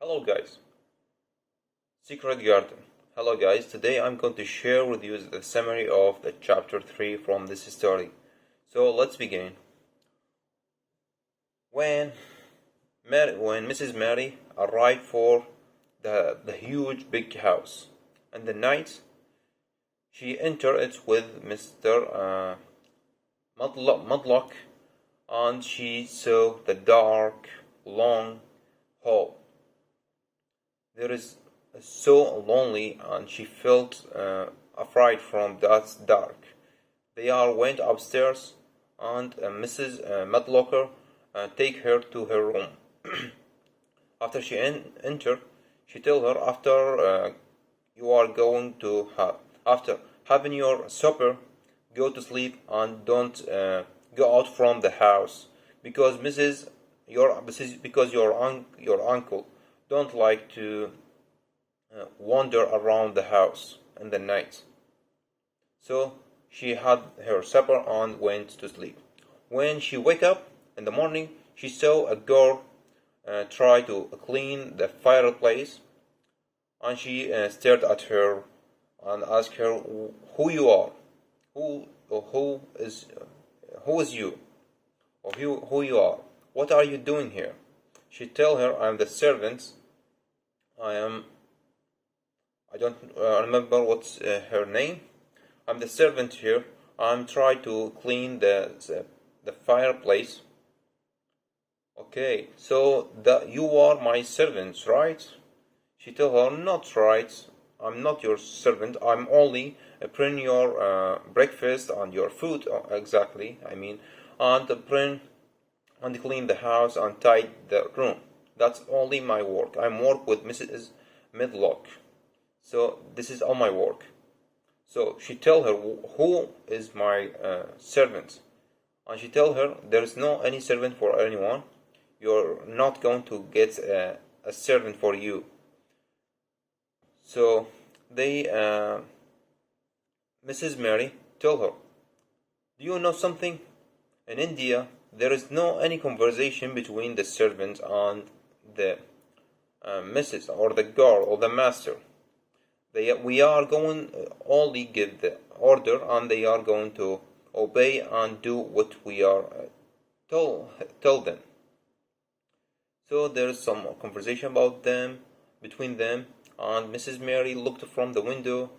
Hello guys, Secret Garden. Hello guys, today I'm going to share with you the summary of the chapter 3 from this story. So let's begin. When Mrs. Mary arrived for the huge big house, and the night she entered it with Mr. Mudlock, and she saw the dark, long hall. There is so lonely, and she felt afraid from that dark. They all went upstairs, and Mrs. Medlocker take her to her room. After she entered, she told her, after having your supper, go to sleep and don't go out from the house, because your uncle don't like to wander around the house in the night. So she had her supper and went to sleep. When she woke up in the morning, she saw a girl try to clean the fireplace, and she stared at her and asked her, "Who you are? Who is you? Or who you are? What are you doing here?" She tell her, "I'm the servant. I don't remember what's her name. I'm the servant here. I'm trying to clean the fireplace." "Okay, so you are my servant, right?" She told her, "Not right. I'm not your servant. I'm only bring your breakfast and your food, exactly. And clean the house and tidy the room. That's only my work. I'm work with Mrs. Medlock. So this is all my work." So she tell her, "Who is my servant?" And she tell her, "There is no any servant for anyone. You're not going to get a servant for you." So Mrs. Mary told her, "Do you know something? In India, there is no any conversation between the servant and the Mrs. or the girl or the master. We are going only give the order, and they are going to obey and do what we are told them." So there is some conversation between them, and Mrs. Mary looked from the window.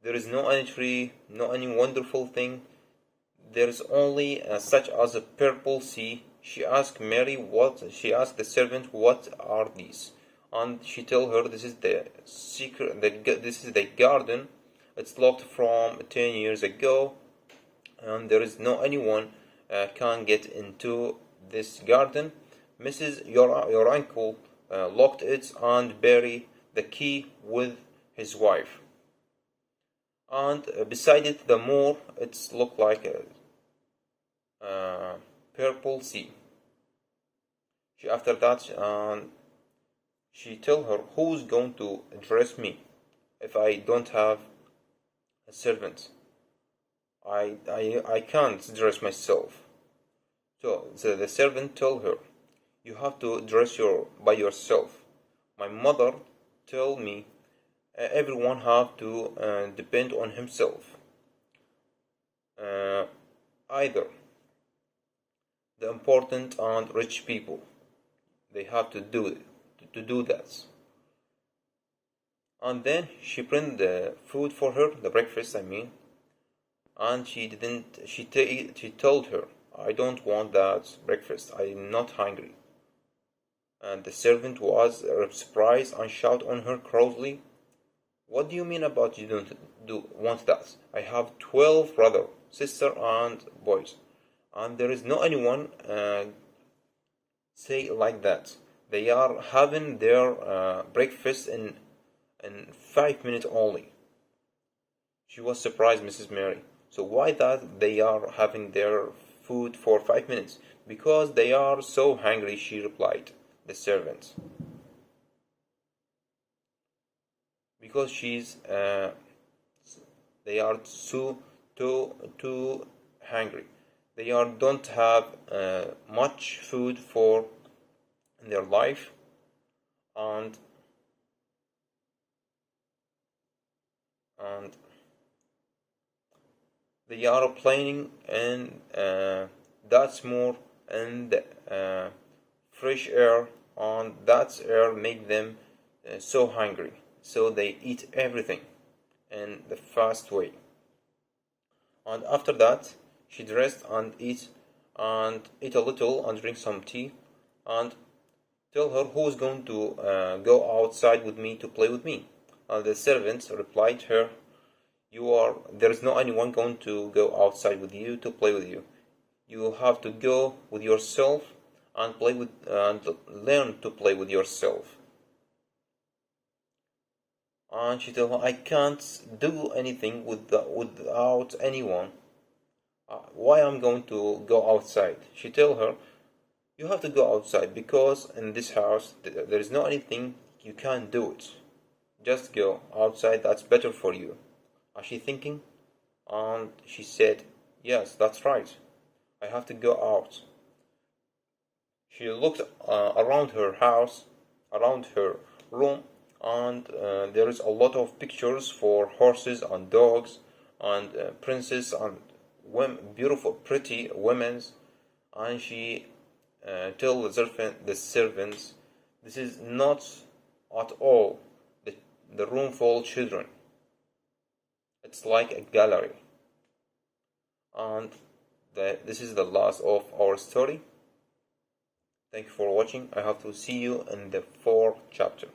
There is no any tree, no any wonderful thing. There is only such as a purple sea. She asked the servant, "What are these?" And she told her, "This is the secret. This is the garden. It's locked from 10 years ago, and there is no anyone can get into this garden. Your uncle locked it and buried the key with his wife. And beside it, the moor, it's looked like a purple sea." After that, she told her, "Who's going to dress me if I don't have a servant? I can't dress myself." So the servant told her, "You have to dress by yourself. My mother told me everyone have to depend on himself. Either the important and rich people, they have to do that." And then she bring the food for her, the breakfast, and she told her, "I don't want that breakfast. I'm not hungry." And the servant was surprised and shouted on her crossly, "What do you mean about you don't want that? I have 12 brothers, sisters, and boys, and there is no anyone say like that. They are having their breakfast in 5 minutes only." She was surprised, Mrs. Mary. "So why that they are having their food for 5 minutes?" "Because they are so hungry," she replied, the servant. "Because they are too hungry. They don't have much food for in their life, and they are playing in that's more and fresh air, and that air make them so hungry, so they eat everything in the fast way. And after that she dressed and eat a little and drink some tea, and tell her who is going to go outside with me to play with me. And the servants replied her, there is no anyone going to go outside with you to play with you. You have to go with yourself and learn to play with yourself. And she told her, I can't do anything without anyone. Why I'm going to go outside? She told her, you have to go outside because in this house there is no anything you can't do it. Just go outside, that's better for you. Are she thinking? And she said, yes, that's right. I have to go out. She looked around her house, around her room, and there is a lot of pictures for horses and dogs and princes and beautiful, pretty women. And she told the servants, this is not at all the room for children. It's like a gallery. And this is the last of our story. Thank you for watching. I hope to see you in the fourth chapter.